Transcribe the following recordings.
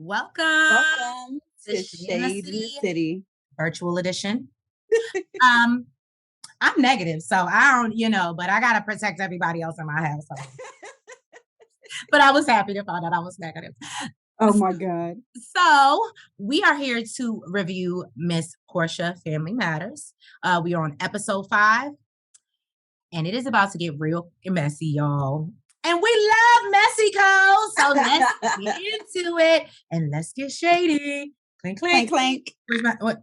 Welcome Welcome to to Shady City. virtual edition. I'm negative, so I don't, but I gotta protect everybody else in my house. But I was happy to find out I was negative. Oh my God. So we are here to review Miss Porsha Family Matters. We are on episode 5, and it is about to get real messy, y'all. And we love Mexico, so let's get into it and let's get shady. Clink, clink. Clank, clank. Where's my what?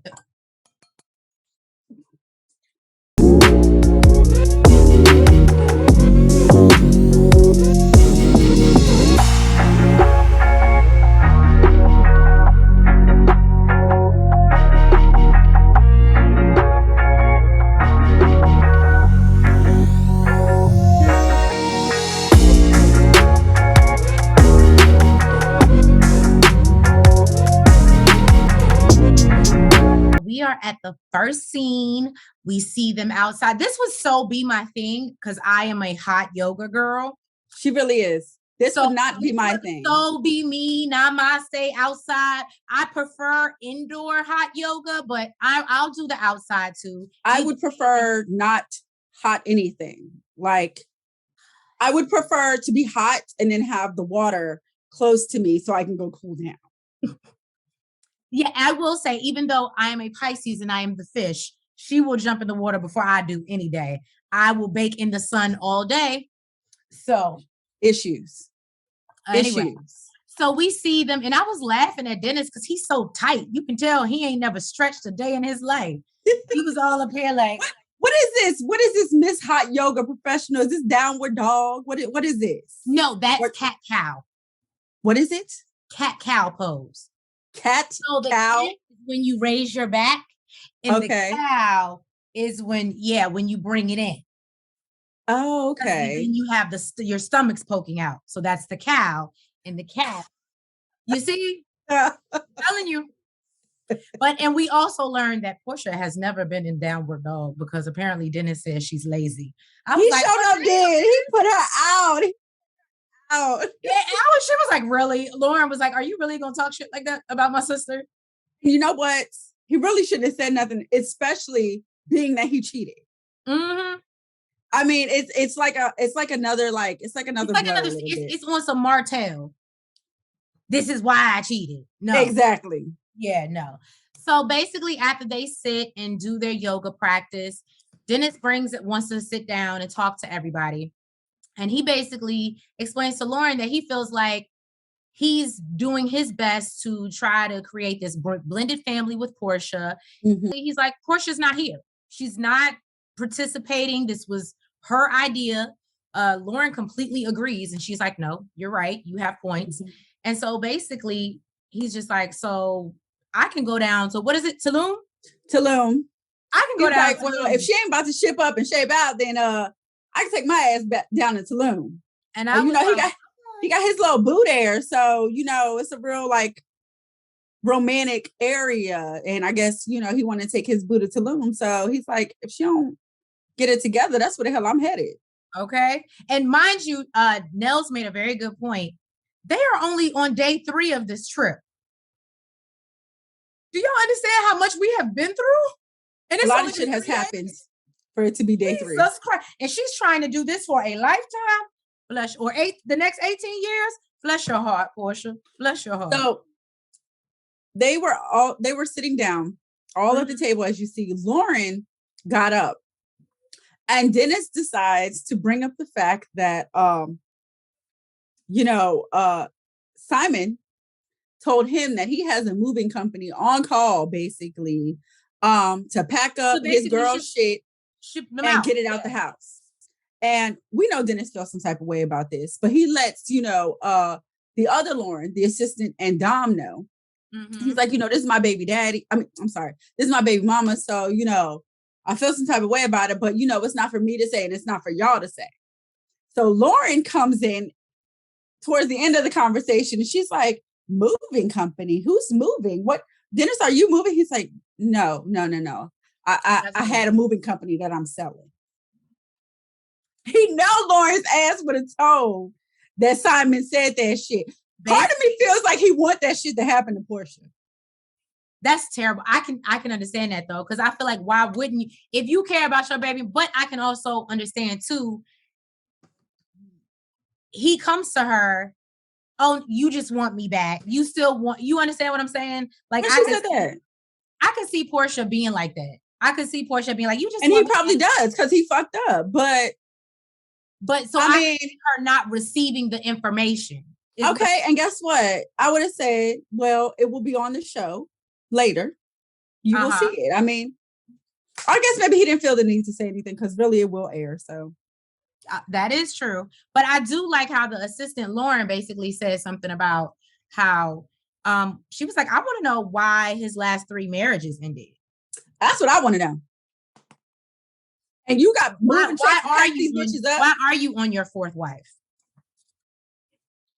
We are at the first scene. We see them outside. This would so be my thing because I am a hot yoga girl. She really is. This So would not be my thing. So be me. Namaste outside. I prefer indoor hot yoga, but I'll do the outside too. I would prefer not hot anything. Like, I would prefer to be hot and then have the water close to me so I can go cool down. Yeah, I will say, even though I am a Pisces and I am the fish, she will jump in the water before I do any day. I will bake in the sun all day. So Issues. anyway, so we see them, and I was laughing at Dennis because he's so tight. You can tell he ain't never stretched a day in his life. He was all up here like, what is this? What is this Miss Hot Yoga Professional? Is this downward dog? What is this? No, that's cat cow. What is it? Cat cow pose. Cat So the cow? cat is when you raise your back, and the cow is when you bring it in. Oh, okay. Then you have your stomach's poking out. So that's the cow and the cat. You see? I'm telling you. And we also learned that Porsha has never been in downward dog because apparently Dennis says she's lazy. He showed up there. He put her out. Yeah, she was like, really? Lauren was like, are you really going to talk shit like that about my sister? You know what? He really shouldn't have said nothing, especially being that he cheated. Mm-hmm. I mean, it's like another it's on some Martell. This is why I cheated. No. Exactly. Yeah, no. So basically, after they sit and do their yoga practice, Dennis wants to sit down and talk to everybody. And he basically explains to Lauren that he feels like he's doing his best to try to create this blended family with Porsha. Mm-hmm. He's like, Porsha's not here. She's not participating. This was her idea. Lauren completely agrees. And she's like, no, you're right. You have points. Mm-hmm. And so basically, he's just like, so I can go down to, what is it, Tulum? Tulum. I can go down. Like, well, if she ain't about to ship up and shape out, then I can take my ass back down to Tulum. And he got his little boo there. So, it's a real like romantic area. And I guess, he wanted to take his boo to Tulum. So he's like, if she don't get it together, that's where the hell I'm headed. Okay. And mind you, Nels made a very good point. They are only on day 3 of this trip. Do y'all understand how much we have been through? And a lot of shit has happened for it to be day 3. And she's trying to do this for a lifetime. Bless, or the next 18 years. Bless your heart, Porsha. Bless your heart. So they were sitting down all at the table, as you see. Lauren got up, and Dennis decides to bring up the fact that Simon told him that he has a moving company on call, basically, to pack up his girl's shit and get it out the house. And we know Dennis feels some type of way about this, but he lets, the other Lauren, the assistant, and Dom know. Mm-hmm. He's like, this is my baby daddy. I'm sorry. This is my baby mama. So, I feel some type of way about it, but, it's not for me to say and it's not for y'all to say. So Lauren comes in towards the end of the conversation and she's like, moving company? Who's moving? What? Dennis, are you moving? He's like, no. I had a moving company that I'm selling. He know Lauren's ass would have told that Simon said that shit. Part of me feels like he want that shit to happen to Porsha. That's terrible. I can understand that though, because I feel like why wouldn't you if you care about your baby? But I can also understand too. He comes to her. Oh, you just want me back. You still want. You understand what I'm saying? Like I said that. I could see Porsha being like that. I could see Porsha being like, you just. And he probably does because he fucked up. But so I mean, her not receiving the information. Okay, and guess what? I would have said, well, it will be on the show later. You will see it. I mean, I guess maybe he didn't feel the need to say anything because really it will air. So that is true. But I do like how the assistant Lauren basically said something about how she was like, I want to know why his last 3 marriages ended. That's what I want to know. And you got why are you on your 4th wife?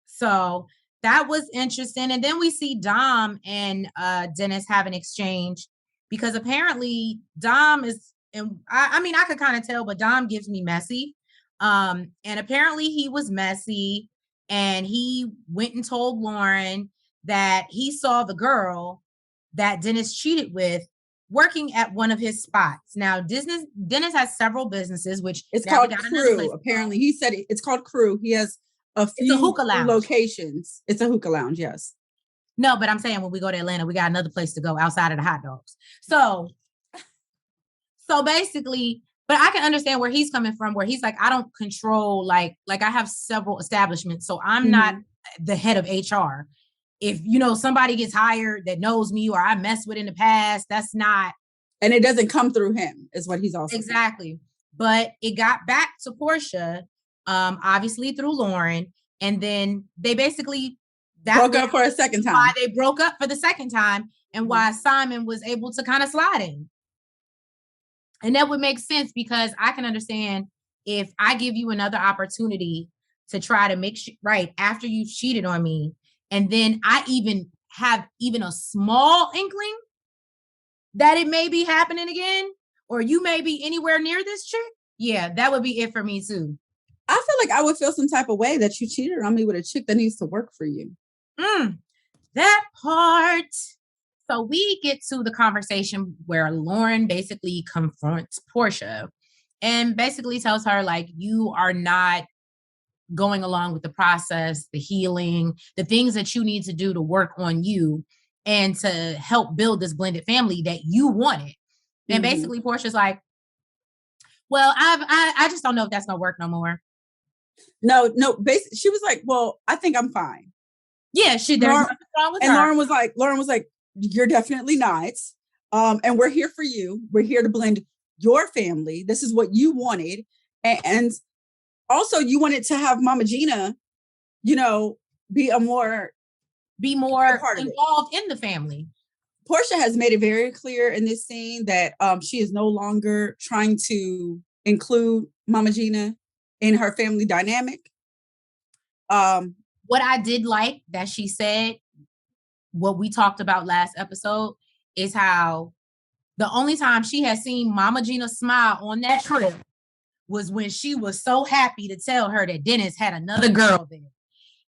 So that was interesting. And then we see Dom and Dennis have an exchange because apparently Dom is, and I mean, I could kind of tell, but Dom gives me messy. And apparently he was messy and he went and told Lauren that he saw the girl that Dennis cheated with working at one of his spots. Now, Dennis has several businesses, which it's called Crew. Apparently, he said it's called Crew. He has a few hookah locations. It's a hookah lounge, yes. No, but I'm saying when we go to Atlanta, we got another place to go outside of the hot dogs. So basically, but I can understand where he's coming from, where he's like, I don't control, like I have several establishments, so I'm not the head of HR. If, somebody gets hired that knows me or I messed with in the past, that's not. And it doesn't come through him is what he's also exactly saying. But it got back to Porsha, obviously through Lauren. And then they basically broke up for a second time. Why they broke up for the second time and why Simon was able to kind of slide in. And that would make sense because I can understand if I give you another opportunity to try to make right after you've cheated on me. And then I even have a small inkling that it may be happening again, or you may be anywhere near this chick. Yeah, that would be it for me too. I feel like I would feel some type of way that you cheated on me with a chick that needs to work for you. That part. So we get to the conversation where Lauren basically confronts Porsha and basically tells her, like, you are not going along with the process, the healing, the things that you need to do to work on you and to help build this blended family that you wanted. And basically Porsha's like, well, I just don't know if that's gonna work no more. No. Basically, she was like, well, I think I'm fine. Yeah, there's nothing wrong with her. And Lauren was like, you're definitely not. And we're here for you. We're here to blend your family. This is what you wanted. And also you wanted to have Mama Gina, be more involved in the family. Porsha has made it very clear in this scene that she is no longer trying to include Mama Gina in her family dynamic. What I did like that she said, what we talked about last episode, is how the only time she had seen Mama Gina smile on that trip was when she was so happy to tell her that Dennis had another girl there.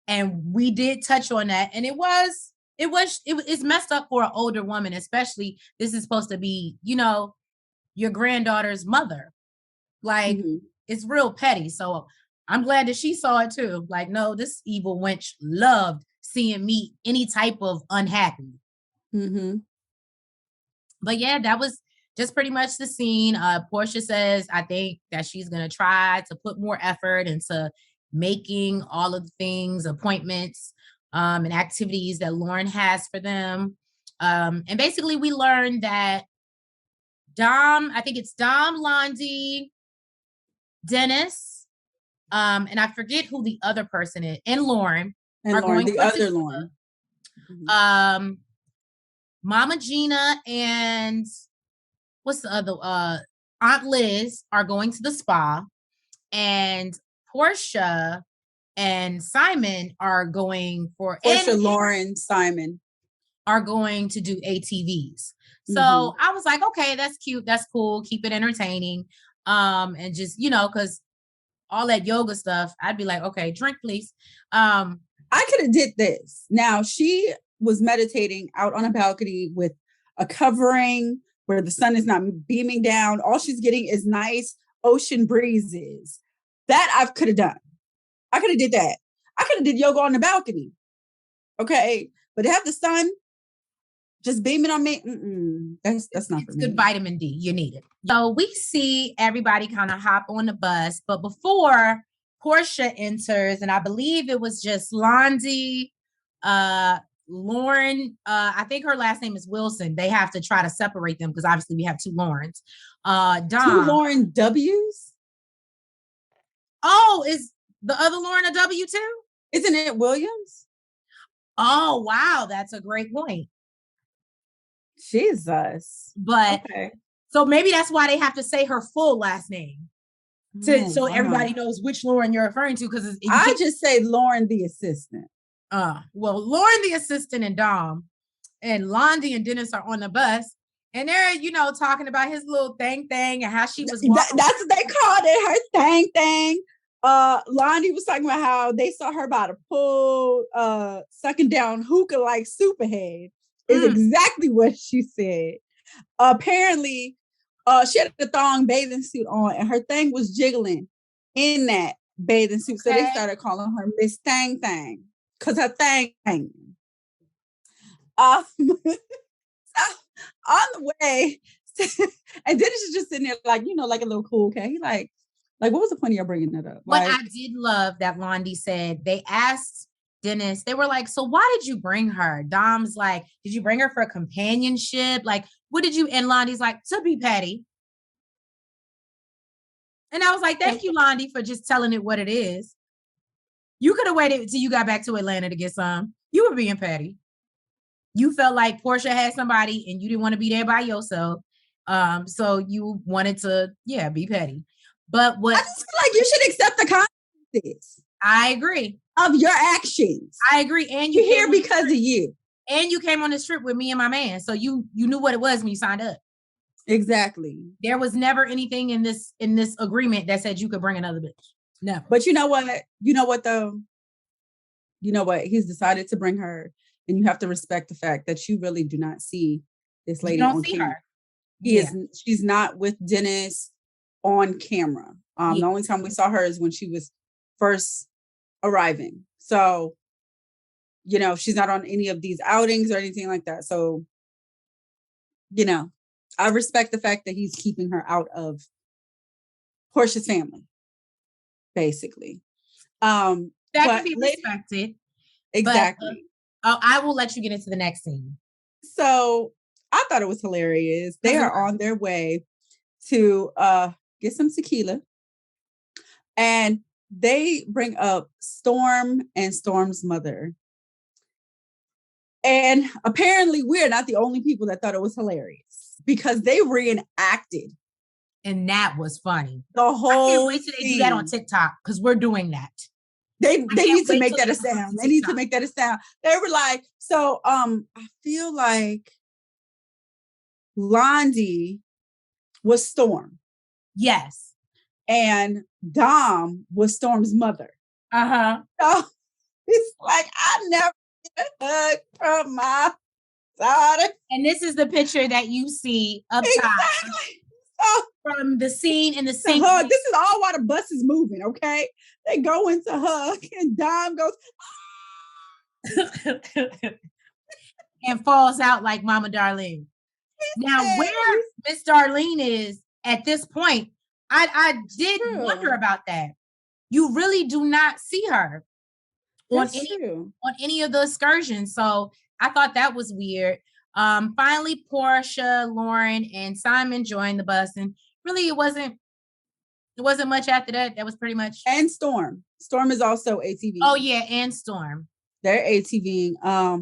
And we did touch on that. And it's messed up for an older woman, especially this is supposed to be, your granddaughter's mother. Like, it's real petty. So I'm glad that she saw it too. Like, no, this evil wench loved seeing me any type of unhappy. But yeah, that was just pretty much the scene. Porsha says, I think that she's going to try to put more effort into making all of the things, appointments, and activities that Lauren has for them. And basically we learned that I think it's Dom, Londi, Dennis, and I forget who the other person is, and Lauren. Mama Gina and what's the other? Aunt Liz are going to the spa, and Porsha and Simon are going for Lauren, Simon are going to do ATVs. So I was like, okay, that's cute, that's cool, keep it entertaining, and just because all that yoga stuff, I'd be like, okay, drink please. I could have did this. Now, she was meditating out on a balcony with a covering where the sun is not beaming down. All she's getting is nice ocean breezes. That I could have done. I could have did that. I could have did yoga on the balcony. Okay. But to have the sun just beaming on me, that's not for me. Good vitamin D. You need it. So we see everybody kind of hop on the bus. But before Porsha enters, and I believe it was just Londi, Lauren, I think her last name is Wilson. They have to try to separate them because obviously we have two Laurens. Dom. Two Lauren W's? Oh, is the other Lauren a W too? Isn't it Williams? Oh, wow. That's a great point. Jesus. But okay. So maybe that's why they have to say her full last name. So everybody knows which Lauren you're referring to. Because I just say Lauren the assistant. Well, Lauren the assistant and Dom and Londi and Dennis are on the bus. And they're, talking about his little thing and how she was walking. That's what they called it, her thing. Londi was talking about how they saw her by the pool, sucking down hookah like Superhead. Is exactly what she said. Apparently, she had a thong bathing suit on, and her thing was jiggling in that bathing suit. Okay. So they started calling her Miss Thang Thang because her thing. So on the way, and Dennis is just sitting there like a little cool cat. Like what was the point of y'all bringing that up? But I did love that Londi said they asked Dennis, they were like, so why did you bring her? Dom's like, did you bring her for companionship? Like, what did you? And Londi's like, to be petty. And I was like, thank you, Londi, for just telling it what it is. You could have waited until you got back to Atlanta to get some. You were being petty. You felt like Porsha had somebody and you didn't want to be there by yourself. So you wanted to, be petty. But what I just feel like you should accept the consequences. I agree. Of your actions. I agree. And you're here because of you. And you came on this trip with me and my man. So you knew what it was when you signed up. Exactly. There was never anything in this agreement that said you could bring another bitch. No. But you know what? You know what though? You know what? He's decided to bring her, and you have to respect the fact that you really do not see this lady on camera. She's not with Dennis on camera. The only time we saw her is when she was first arriving. So, she's not on any of these outings or anything like that. So, I respect the fact that he's keeping her out of Porsha's family, basically. That can be respected. Exactly. But, I will let you get into the next scene. So I thought it was hilarious. They are on their way to get some tequila. And they bring up Storm and Storm's mother. And apparently we're not the only people that thought it was hilarious because they reenacted. And that was funny. The whole I can't wait till they do that on TikTok because we're doing that. They need to make that a sound. They need to make that a sound. They were like, so I feel like Londi was Storm. Yes. And Dom was Storm's mother. Uh-huh. So it's like, I never get a hug from my daughter. And this is the picture that you see up top. So, from the scene in the scene. Hug. This is all while the bus is moving, okay? They go into hug and Dom goes and falls out like Mama Darlene. Now, where Miss Darlene is at this point, I did wonder about that. You really do not see her on any of the excursions. So I thought that was weird. Finally, Porsha, Lauren, and Simon joined the bus, and really it wasn't much after that. That was pretty much. And Storm. Storm is also ATV. Oh yeah, and Storm. They're ATVing. I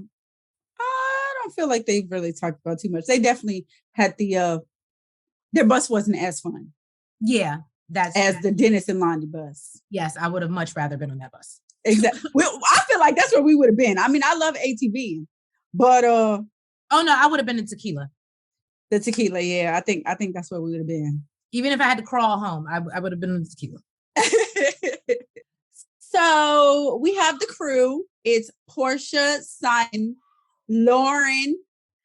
don't feel like they've really talked about too much. They definitely had their bus wasn't as fun. Yeah, as the Dennis and Londi bus. Yes, I would have much rather been on that bus. Exactly. Well, I feel like that's where we would have been. I mean, I love ATVing, but oh no, I would have been in Tea-quila. The Tea-quila, yeah. I think that's where we would have been. Even if I had to crawl home, I would have been in Tea-quila. So we have the crew. It's Porsha, Simon, Lauren,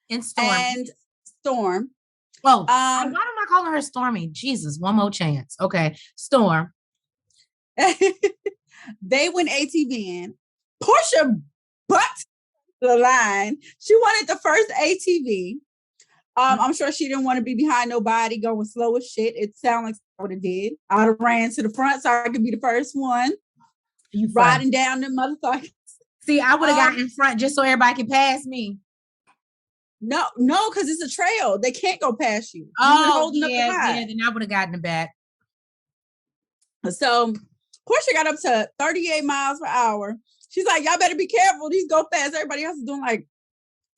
and Storm. Oh, why am I calling her Stormy? Jesus, one more chance. Okay, Storm. They went ATVing. Porsha bucked the line. She wanted the first ATV. I'm sure she didn't want to be behind nobody going slow as shit. It sounded like what it did. I'd have ran to the front so I could be the first one. You riding down the motherfuckers. See, I would have got in front just so everybody could pass me. No, because it's a trail. They can't go past you. Yeah, then I would have gotten the back. So Porsha got up to 38 miles per hour. She's like, y'all better be careful. These go fast. Everybody else is doing like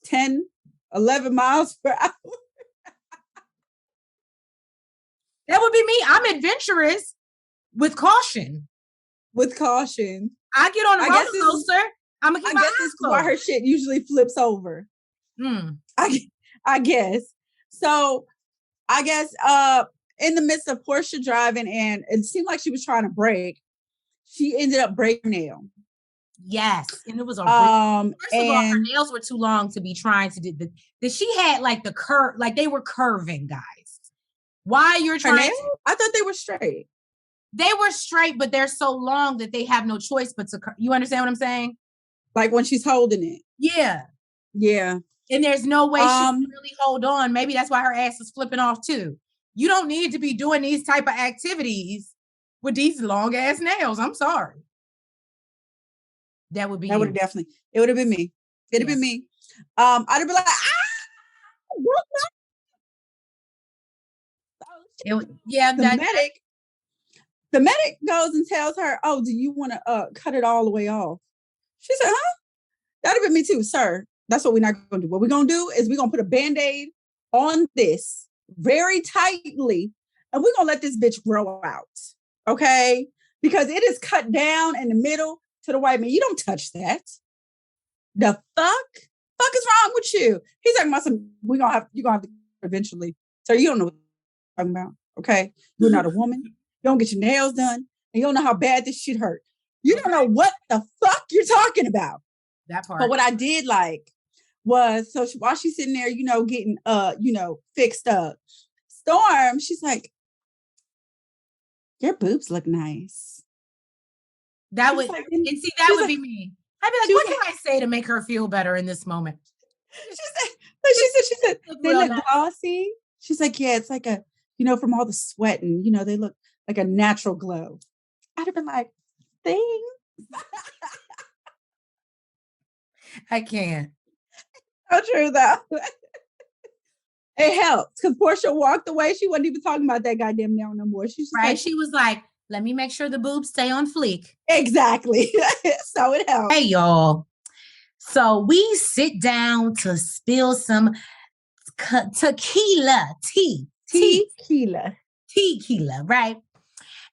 10, 11 miles per hour. That would be me. I'm adventurous with caution. With caution. I get on a roller coaster. I'm gonna keep my eyes this is why her shit usually flips over. I guess. So I guess in the midst of Porsha driving, and it seemed like she was trying to brake, she ended up breaking her nail. Yes, and it was a first of all, her nails were too long to be trying to do the she had like the curve, like they were curving, guys. Why you're trying I thought they were straight. They were straight, but they're so long that they have no choice but to you understand what I'm saying? Like when she's holding it. Yeah. Yeah. And there's no way she can really hold on. Maybe that's why her ass is flipping off too. You don't need to be doing these type of activities with these long ass nails. I'm sorry. That would be. That would have definitely. It would have been me. It'd have been me. I'd have been like, The medic goes and tells her, "Oh, do you want to cut it all the way off?" She said, "Huh? That'd have been me too, sir. That's what we're not going to do. What we're going to do is we're going to put a Band-Aid on this very tightly, and we're going to let this bitch grow out, okay? Because it is cut down in the middle to the white man. You don't touch that. The fuck is wrong with you?" He's talking about you're going to have to eventually. Sir, you don't know what I'm talking about, okay? You're not a woman. You don't get your nails done, and you don't know how bad this shit hurt. You don't know what the fuck you're talking about. That part. But what I did like was, so while she's sitting there, getting, fixed up, Storm, she's like, your boobs look nice. That would, like, and see, that would be me. I'd be like, what can I say to make her feel better in this moment? She said, they look glossy. She's like, yeah, it's like a, from all the sweat and, they look like a natural glow. I'd have been like, thanks. I can't. So true, though. It helped because Porsha walked away. She wasn't even talking about that goddamn nail no more. She's right. She was like, let me make sure the boobs stay on fleek. Exactly. So it helped. Hey, y'all. So we sit down to spill some tequila. Tea-quila, right?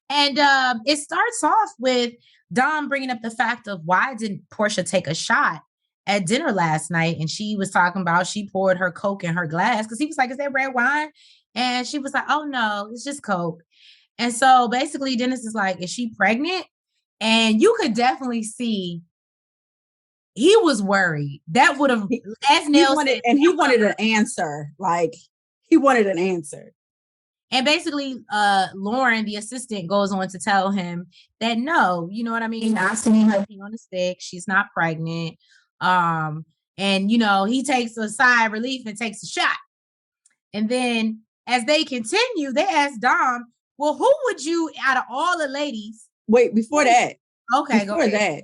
And it starts off with Dom bringing up the fact of why didn't Porsha take a shot at dinner last night? And she was talking about she poured her Coke in her glass because he was like, is that red wine? And she was like, oh no, it's just Coke. And so basically Dennis is like, is she pregnant? And you could definitely see he was worried. That would have, as Nell said, he wanted an answer. Like he wanted an answer. And basically, Lauren, the assistant, goes on to tell him that no, you know what I mean? Not seeing her on the stick. She's not pregnant. And, he takes a sigh of relief and takes a shot. And then as they continue, they ask Dom, well, who would you, out of all the ladies? Wait, before that. Okay, before go ahead.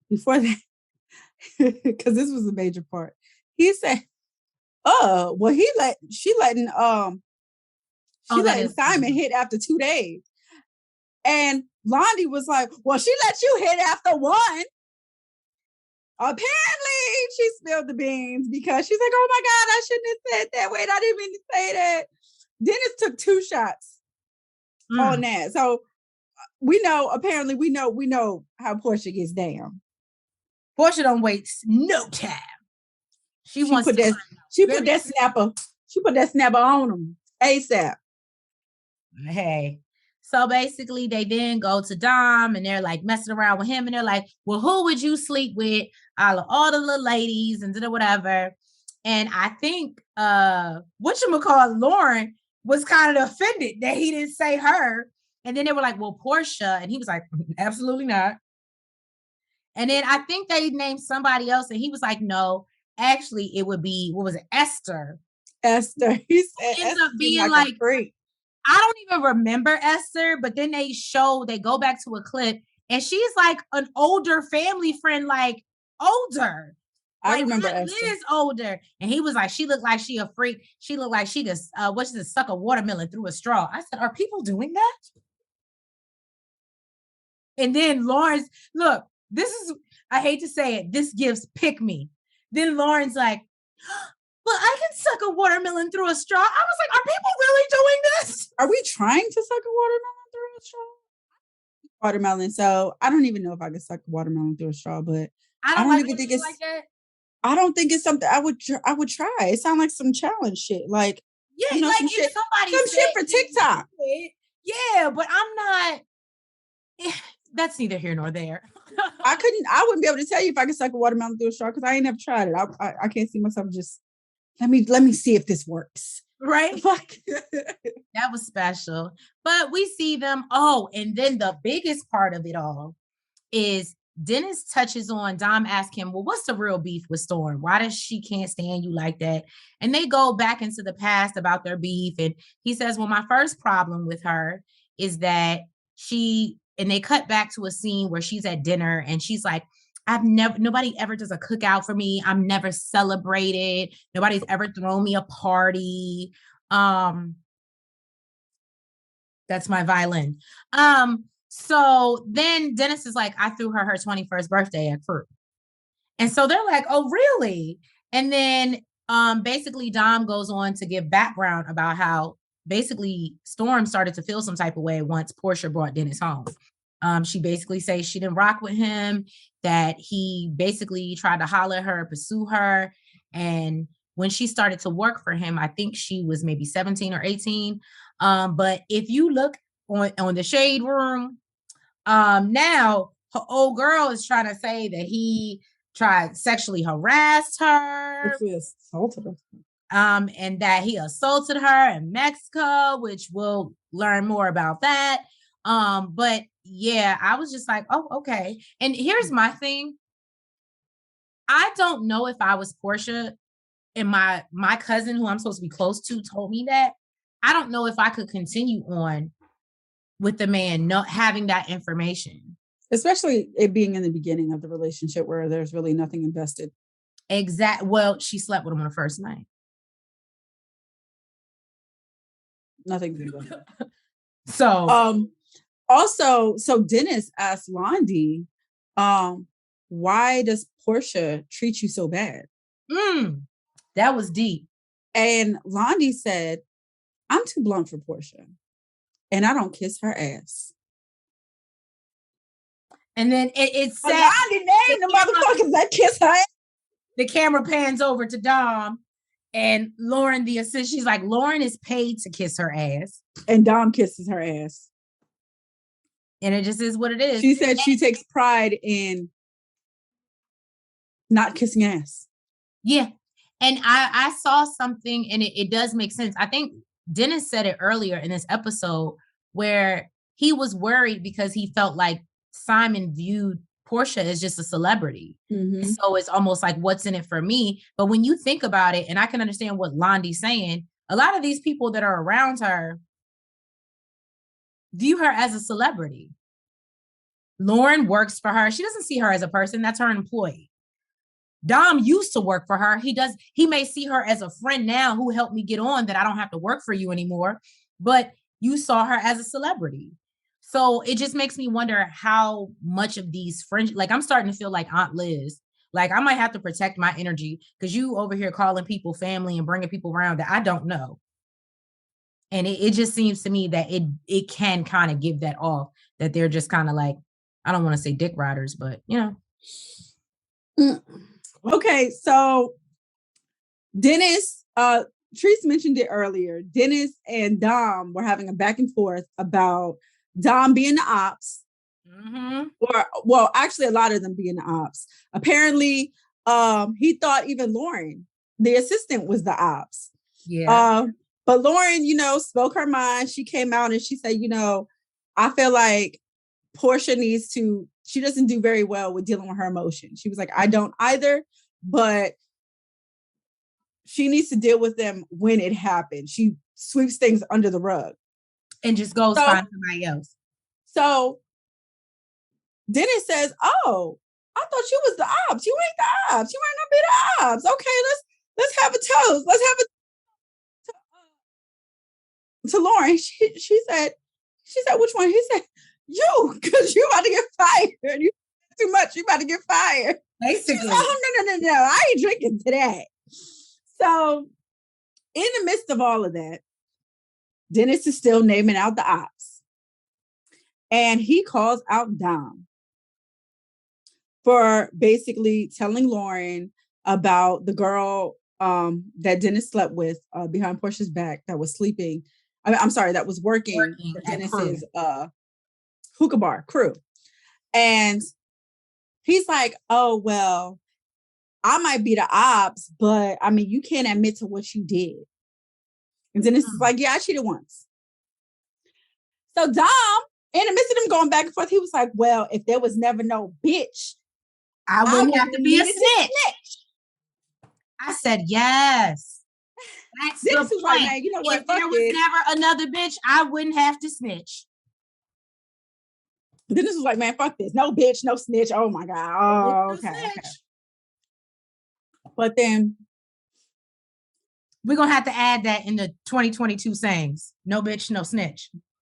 Before that, because this was a major part. He said, oh, well, she letting Simon hit after 2 days. And Londi was like, well, she let you hit after 1. Apparently, she spilled the beans because she's like, oh my God, I shouldn't have said that. Wait, I didn't mean to say that. Dennis took 2 shots on that. So we know how Porsha gets down. Porsha don't waste no time. She put that snapper on him ASAP. Hey, So basically, they then go to Dom and they're like messing around with him. And they're like, well, who would you sleep with? All the little ladies and whatever. And I think whatchamacallit, Lauren was kind of offended that he didn't say her. And then they were like, well, Porsha. And he was like, absolutely not. And then I think they named somebody else. And he was like, no, actually, it would be, what was it? Esther. He said ends up being like I don't even remember Esther, but then they go back to a clip and she's like an older family friend, like older. I remember Esther. Liz older. And he was like, she looked like she a freak. She looked like she just suck a watermelon through a straw. I said, are people doing that? And then Lawrence, look, this is, I hate to say it, this gives pick me. Then Lauren's like, well, I can suck a watermelon through a straw. I was like, are people really doing this? Are we trying to suck a watermelon through a straw? Watermelon. So I don't even know if I could suck a watermelon through a straw, but I don't even think it's like that. I don't think it's something I would try. It sounds like some challenge shit. Like, yeah, you know, like some shit for TikTok. Yeah, but I'm not. That's neither here nor there. I wouldn't be able to tell you if I could suck a watermelon through a straw because I ain't never tried it. I can't see myself just let me see if this works. Right? Fuck. That was special. But we see them. Oh, and then the biggest part of it all is Dennis touches on Dom, ask him, well, what's the real beef with Storm? Why does she can't stand you like that? And they go back into the past about their beef. And he says, well, my first problem with her is that and they cut back to a scene where she's at dinner and she's like, nobody ever does a cookout for me. I'm never celebrated. Nobody's ever thrown me a party. That's my violin. So then Dennis is like, I threw her 21st birthday at Crew. And so they're like, oh, really? And then basically Dom goes on to give background about how basically Storm started to feel some type of way once Porsha brought Dennis home. She basically says she didn't rock with him, that he basically tried to holler at her, pursue her. And when she started to work for him, I think she was maybe 17 or 18. But if you look on the Shade Room, now her old girl is trying to say that he tried sexually harassed her. He assaulted her. And that he assaulted her in Mexico, which we'll learn more about that. But yeah, I was just like, oh, okay. And here's my thing. I don't know if I was Porsha and my cousin, who I'm supposed to be close to, told me that. I don't know if I could continue on with the man not having that information. Especially it being in the beginning of the relationship where there's really nothing invested. Well, she slept with him on the first night. Nothing. So also, so Dennis asked Londi, why does Porsha treat you so bad? That was deep. And Londi said, I'm too blunt for Porsha. And I don't kiss her ass. And then it's sad. Londi named the motherfuckers that kiss her ass. The camera pans over to Dom. And Lauren, the assistant, she's like, Lauren is paid to kiss her ass. And Dom kisses her ass. And it just is what it is. She said she takes pride in not kissing ass. Yeah. And I saw something and it does make sense. I think Dennis said it earlier in this episode where he was worried because he felt like Simon viewed Porsha is just a celebrity. Mm-hmm. So it's almost like, what's in it for me? But when you think about it, and I can understand what Londi's saying, a lot of these people that are around her view her as a celebrity. Lauren works for her. She doesn't see her as a person. That's her employee. Dom used to work for her. He may see her as a friend now who helped me get on, that I don't have to work for you anymore. But you saw her as a celebrity. So it just makes me wonder how much of these friends, like I'm starting to feel like Aunt Liz. Like I might have to protect my energy because you over here calling people family and bringing people around that I don't know. And it just seems to me that it can kind of give that off, that they're just kind of like, I don't want to say dick riders, but you know. Okay, so Dennis, Treese mentioned it earlier. Dennis and Dom were having a back and forth about Dom being the ops. Mm-hmm. Or, well, actually a lot of them being the ops. Apparently, he thought even Lauren, the assistant, was the ops. Yeah. But Lauren, spoke her mind. She came out and she said, I feel like Porsha she doesn't do very well with dealing with her emotions. She was like, I don't either, but she needs to deal with them when it happens. She sweeps things under the rug. And just goes find somebody else. So Dennis says, oh, I thought you was the ops. You ain't the ops. You ain't gonna be the ops. Okay, let's have a toast. Let's have a to Lauren. She said, which one? He said, you, because you about to get fired. You too much. You about to get fired. Basically. Said, oh, no. I ain't drinking today. So in the midst of all of that, Dennis is still naming out the ops. And he calls out Dom for basically telling Lauren about the girl that Dennis slept with behind Porsha's back that was sleeping. That was working for Dennis's hookah bar crew. And he's like, oh, well, I might be the ops, but I mean, you can't admit to what you did. And Dennis is like, yeah, I cheated once. So Dom, in the midst of them going back and forth, he was like, well, if there was never no bitch, I wouldn't have to be a snitch. I said, yes. That's the point. Like, man, you know what? If there was never another bitch, I wouldn't have to snitch. Dennis was like, man, fuck this. No bitch, no snitch. Oh my God. Oh, okay. But then we're going to have to add that in the 2022 sayings. No bitch, no snitch.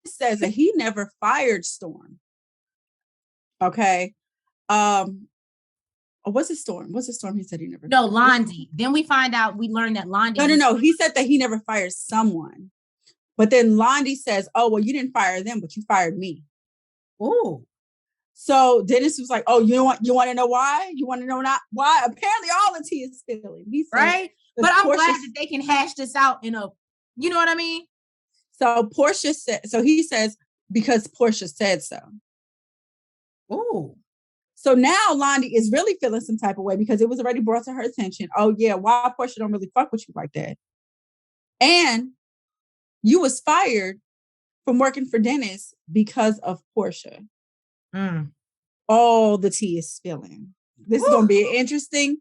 It says that he never fired Storm. Okay. What's the Storm? He said he never. No, Londi. Then we learned that Londi. No. He said that he never fired someone. But then Londi says, oh, well, you didn't fire them, but you fired me. Oh. So Dennis was like, oh, you want to know why? You want to know not why? Apparently all the tea is spilling. He said, right? But I'm glad that they can hash this out you know what I mean? So he says, because Porsha said so. Oh. So now Londi is really feeling some type of way because it was already brought to her attention. Oh yeah, why Porsha don't really fuck with you like that? And you was fired from working for Dennis because of Porsha. All the tea is spilling. This is going to be an interesting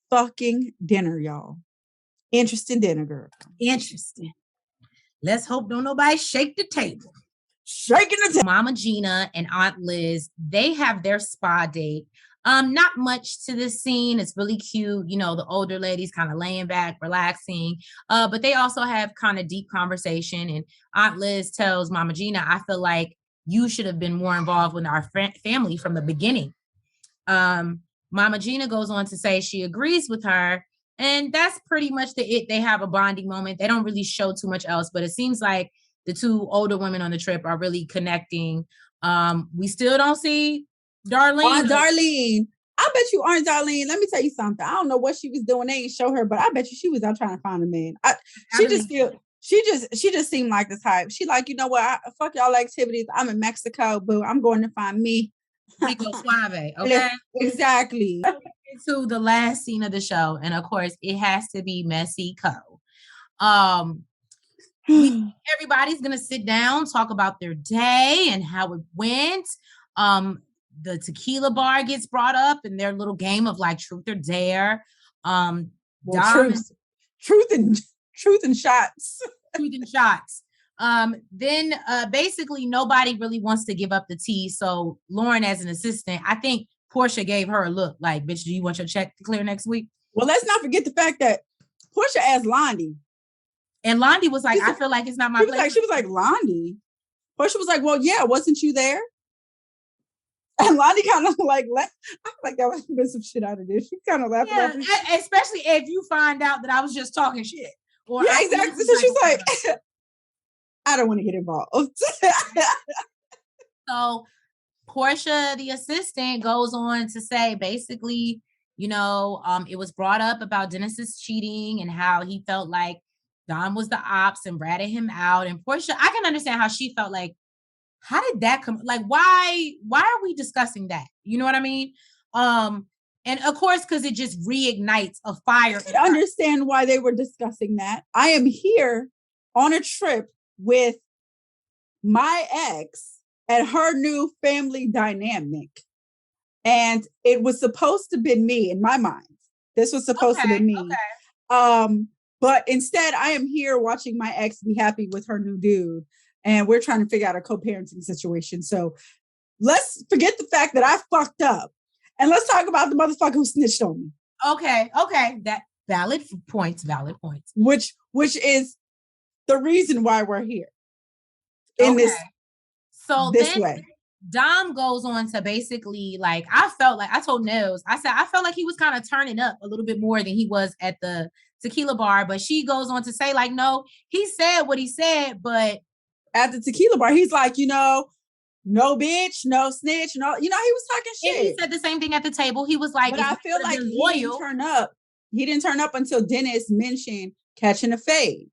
fucking dinner, y'all. Interesting dinner, girl. Interesting. Let's hope don't nobody shake the table. Shaking the table. Mama Gina and Aunt Liz, they have their spa date. Not much to this scene. It's really cute. The older ladies kind of laying back, relaxing. But they also have kind of deep conversation. And Aunt Liz tells Mama Gina, I feel like you should have been more involved with our family from the beginning. Mama Gina goes on to say she agrees with her. And that's pretty much it. They have a bonding moment. They don't really show too much else, but it seems like the two older women on the trip are really connecting. We still don't see Darlene. Aunt Darlene. I bet you Aunt Darlene. Let me tell you something. I don't know what she was doing. They didn't show her, but I bet you she was out trying to find a man. She just seemed like the type. She like, you know what? Fuck y'all activities. I'm in Mexico, boo. I'm going to find me. Rico Suave. Okay. Exactly. To the last scene of the show, and of course, it has to be Mexico. Everybody's gonna sit down, talk about their day and how it went. The tequila bar gets brought up in their little game of like truth or dare. Truth and shots. Truth and shots. Then basically nobody really wants to give up the tea. So Lauren, as an assistant, I think Porsha gave her a look like, bitch, do you want your check to clear next week? Well, let's not forget the fact that Porsha asked Londi. And Londi was like, I feel like it's not my place. She was like, Londi? Porsha was like, well, yeah, wasn't you there? And Londi kind of like laughed. I feel like that was been some shit out of this. She kind of laughed. Yeah, especially if you find out that I was just talking shit. Or yeah, exactly. So she's like, I don't want to get involved. So Porsha, the assistant, goes on to say basically, it was brought up about Dennis's cheating and how he felt like Dom was the ops and ratted him out. And Porsha, I can understand how she felt like how did that come? Like, why are we discussing that? You know what I mean? And of course, because it just reignites a fire. I could understand why they were discussing that. I am here on a trip with my ex and her new family dynamic. And it was supposed to be me in my mind. This was supposed to be me. Okay. But instead, I am here watching my ex be happy with her new dude. And we're trying to figure out a co-parenting situation. So let's forget the fact that I fucked up. And let's talk about the motherfucker who snitched on me. Okay. That valid points. Which is the reason why we're here. In this way. Dom goes on to basically, like, I told Nels, I said, I felt like he was kind of turning up a little bit more than he was at the tequila bar. But she goes on to say, like, no, he said what he said, but at the tequila bar, he's like, no bitch, no snitch, no, he was talking shit. And he said the same thing at the table. He was like, but I feel like he didn't turn up. He didn't turn up until Dennis mentioned catching a fade.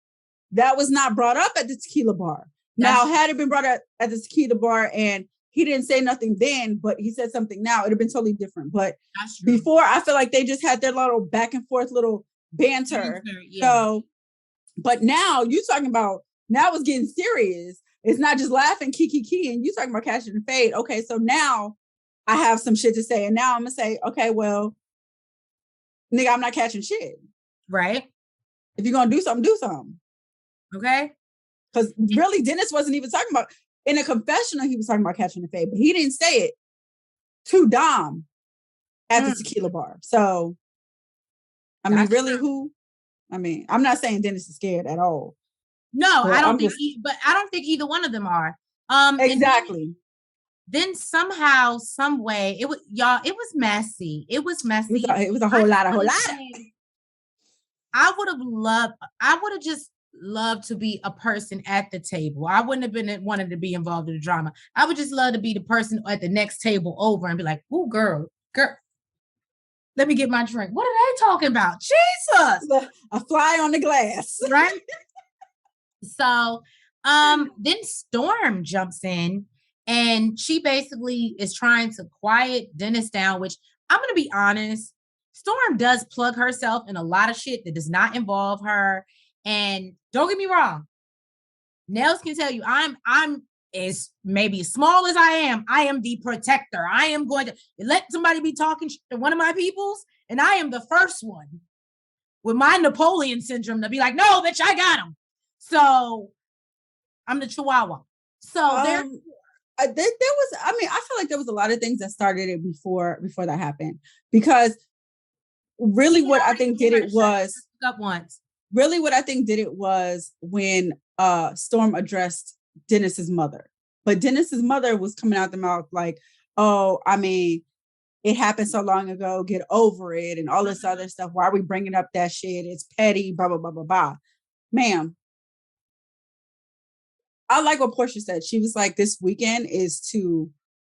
That was not brought up at the tequila bar. Now, had it been brought up at the tequila bar and he didn't say nothing then, but he said something now, it'd have been totally different. But before, I feel like they just had their little back and forth little banter. Yeah. So, but now you talking about, now it's getting serious. It's not just laughing, kiki, and you talking about catching the fade. Okay, so now I have some shit to say. And now I'm going to say, okay, well, nigga, I'm not catching shit. Right. If you're going to do something, do something. Okay. Because really, Dennis wasn't even talking about, in a confessional, he was talking about catching the fade, but he didn't say it to Dom at the tequila bar. So, I mean, really, I'm not saying Dennis is scared at all. No, I don't think, but I don't think either one of them are. Exactly. Then somehow, some way, it was messy. It was messy. It was a whole lot. I would have just loved to be a person at the table. I wouldn't have wanted to be involved in the drama. I would just love to be the person at the next table over and be like, "Ooh, girl, let me get my drink. What are they talking about? Jesus, a fly on the glass, right?" So, then Storm jumps in and she basically is trying to quiet Dennis down, which I'm going to be honest, Storm does plug herself in a lot of shit that does not involve her. And don't get me wrong, Nels can tell you I'm as maybe small as I am the protector. I am going to let somebody be talking to one of my peoples, and I am the first one with my Napoleon syndrome to be like, no, bitch, I got him. So I'm the Chihuahua. So there was, I feel like there was a lot of things that started it before that happened, because really what I think did it was really what I think did it was when Storm addressed Dennis's mother. But Dennis's mother was coming out the mouth like, oh, I mean, it happened so long ago, get over it, and all this other stuff. Why are we bringing up that shit? It's petty, blah, blah, blah, blah, blah. Ma'am, I like what Porsha said. She was like, this weekend is to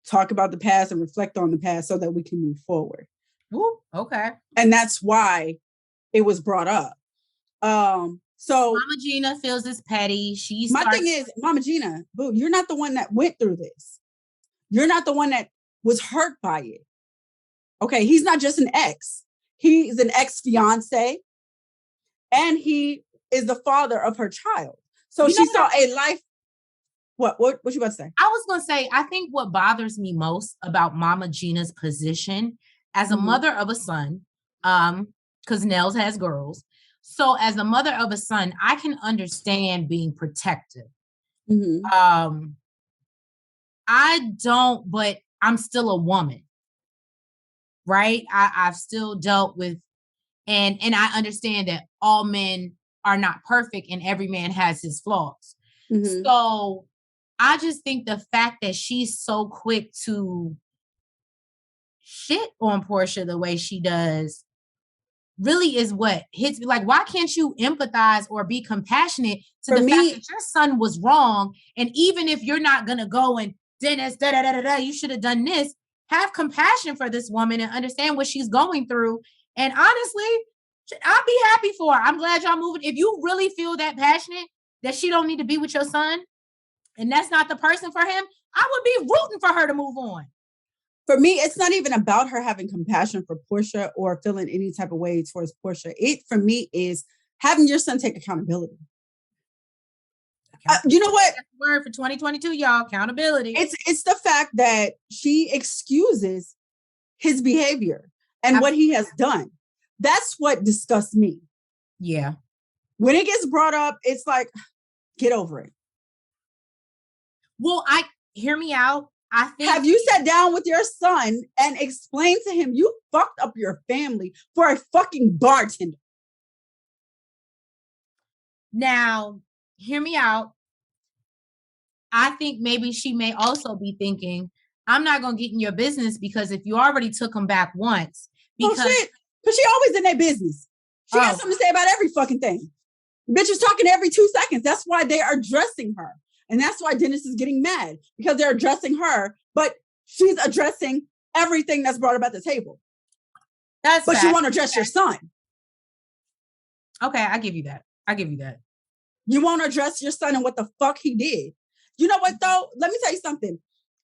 talk about the past and reflect on the past so that we can move forward. Ooh, okay. And that's why it was brought up. So Mama Gina feels this petty. My thing is, Mama Gina, boo, you're not the one that went through this. You're not the one that was hurt by it. Okay, he's not just an ex. He's an ex-fiance, and he is the father of her child. So she saw a life. What you about to say? I was going to say, I think what bothers me most about Mama Gina's position as a mother of a son, because Nels has girls. So as a mother of a son, I can understand being protective. Mm-hmm. I don't, but I'm still a woman, right? I've still dealt with, and I understand that all men are not perfect and every man has his flaws. Mm-hmm. So I just think the fact that she's so quick to shit on Porsha the way she does really is what hits me. Like, why can't you empathize or be compassionate to the fact that your son was wrong? And even if you're not going to go and Dennis, you should have done this, have compassion for this woman and understand what she's going through. And honestly, I'll be happy for her. I'm glad y'all moving. If you really feel that passionate that she don't need to be with your son, and that's not the person for him, I would be rooting for her to move on. For me, it's not even about her having compassion for Porsha or feeling any type of way towards Porsha. It, for me, is having your son take accountability. You know what? That's the word for 2022, y'all. Accountability. It's the fact that she excuses his behavior and what he has done. That's what disgusts me. Yeah. When it gets brought up, it's like, get over it. Well, hear me out. I think. Have you sat down with your son and explained to him you fucked up your family for a fucking bartender? Now, hear me out. I think maybe she may also be thinking, I'm not going to get in your business because if you already took him back once. Because she always in their business. She got something to say about every fucking thing. Bitch is talking every 2 seconds. That's why they are addressing her. And that's why Dennis is getting mad, because they're addressing her, but she's addressing everything that's brought up at the table. But you want to address your son. Okay, I give you that. You won't address your son and what the fuck he did. You know what, though? Let me tell you something.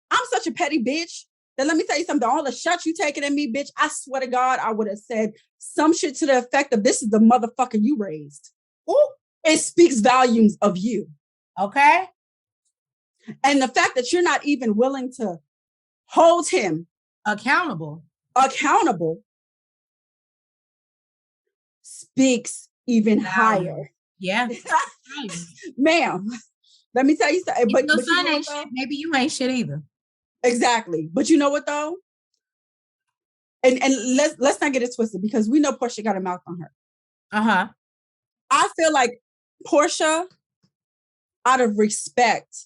I'm such a petty bitch that let me tell you something. All the shots you taking at me, bitch, I swear to God, I would have said some shit to the effect of, this is the motherfucker you raised. Ooh, it speaks volumes of you. Okay. And the fact that you're not even willing to hold him accountable speaks even higher. Yeah. Ma'am, let me tell you something. But your son ain't shit. Maybe you ain't shit either. Exactly. But you know what, though? And let's not get it twisted, because we know Porsha got a mouth on her. Uh-huh. I feel like Porsha, out of respect,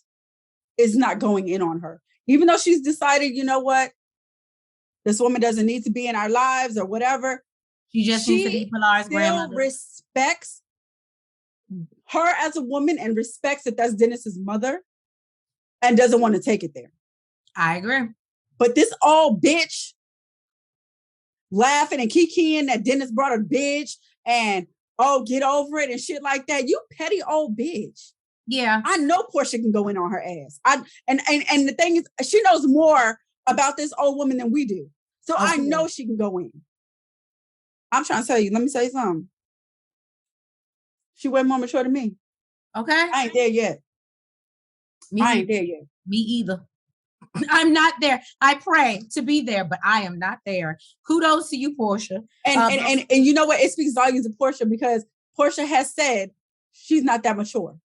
is not going in on her. Even though she's decided, you know what? This woman doesn't need to be in our lives or whatever. She just needs to be Pilar's grandmother. Respects her as a woman and respects that that's Dennis's mother and doesn't want to take it there. I agree. But this old bitch laughing and kikiing that Dennis brought a bitch and, oh, get over it and shit like that. You petty old bitch. Yeah. I know Porsha can go in on her ass. And the thing is, she knows more about this old woman than we do. So okay. I know she can go in. I'm trying to tell you, let me say something. She way more mature than me. Okay. I ain't there yet. I ain't there yet. Me either. I'm not there. I pray to be there, but I am not there. Kudos to you, Porsha. And you know what? It speaks volumes of Porsha, because Porsha has said she's not that mature.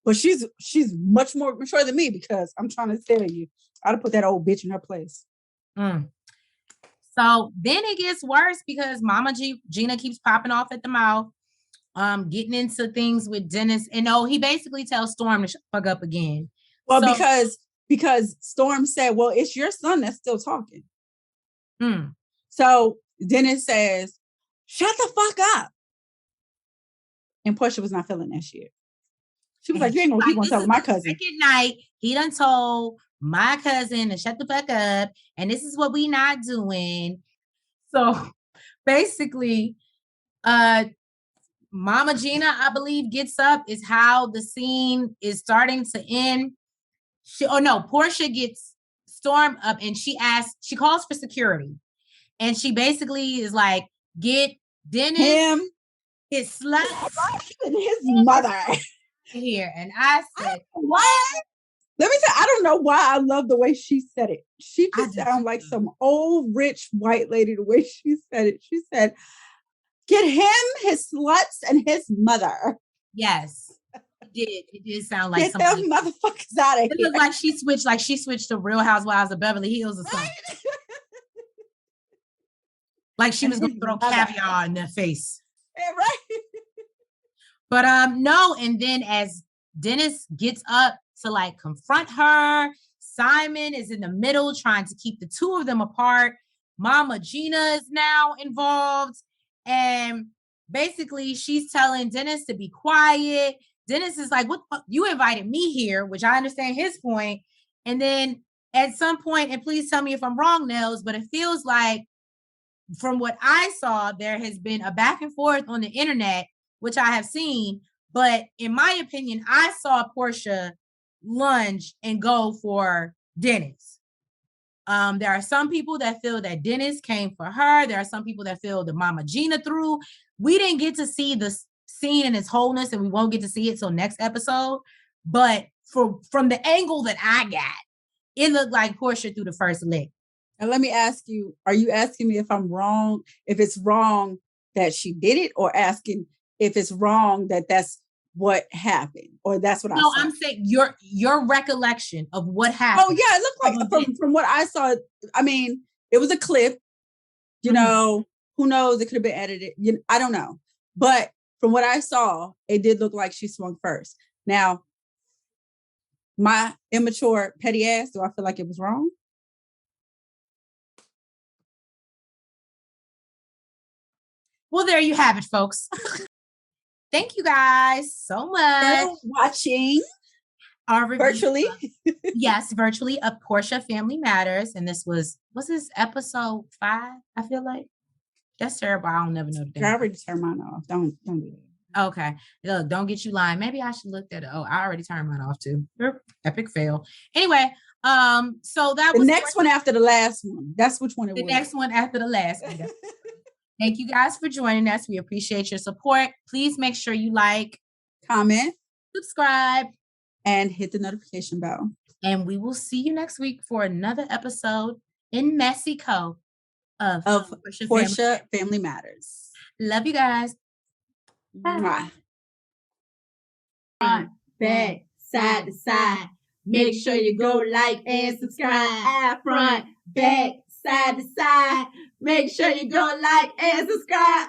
But she's much more mature than me, because I'm trying to tell you, I'd have put that old bitch in her place. So then it gets worse, because Mama Gina keeps popping off at the mouth, getting into things with Dennis. And he basically tells Storm to fuck up again. Well, because Storm said, well, it's your son that's still talking. So Dennis says, shut the fuck up. And Porsha was not feeling that shit. She was like, you ain't gonna keep on telling my cousin. Second night, he done told my cousin to shut the fuck up, and this is what we not doing. So basically, Mama Gina, I believe, gets up, is how the scene is starting to end. Porsha gets Storm up, and she calls for security. And she basically is like, get Dennis, his slut, and his mother here. And I said, what? Let me tell you, I don't know why I love the way she said it. She just sounded like some old rich white lady, the way she said it. She said, get him, his sluts, and his mother. Yes. It did sound like something. Get them motherfuckers out of here. It looked like she switched to Real Housewives of Beverly Hills or something. Like she was going to throw caviar in their face. Yeah, right. But no, and then as Dennis gets up to like confront her, Simon is in the middle trying to keep the two of them apart. Mama Gina is now involved, and basically she's telling Dennis to be quiet. Dennis is like, what the fuck? You invited me here, which I understand his point. And then at some point, and please tell me if I'm wrong, Nels, but it feels like from what I saw, there has been a back and forth on the internet, which I have seen. But in my opinion, I saw Porsha lunge and go for Dennis. There are some people that feel that Dennis came for her. There are some people that feel that Mama Gina threw. We didn't get to see the scene in its wholeness, and we won't get to see it till next episode. But from the angle that I got, it looked like Porsha threw the first lick. And let me ask you, are you asking me if I'm wrong, if it's wrong that she did it, or asking if it's wrong that that's what happened, or that's what I saw? No, I'm saying your recollection of what happened. Oh yeah, it looked like from what I saw. I mean, it was a clip. You know, who knows? It could have been edited. I don't know. But from what I saw, it did look like she swung first. Now, my immature, petty ass, do I feel like it was wrong? Well, there you have it, folks. Thank you guys so much for watching our review virtually. Yes, virtually of Porsha Family Matters. And this was this episode 5? I feel like that's terrible. I don't never know the date. I already turned mine off. Don't do that. Okay. Look, don't get you lying. Maybe I should look at it. Oh, I already turned mine off too. Epic fail. Anyway, so that was the next one after the last one. That's which one it was. The next one after the last one. Thank you guys for joining us. We appreciate your support. Please make sure you like, comment, subscribe, and hit the notification bell. And we will see you next week for another episode in Mexico of Porsha Family Matters. Love you guys. Bye. Front, back, side to side. Make sure you go like and subscribe. Front, back, side to side. Make sure you go like and subscribe.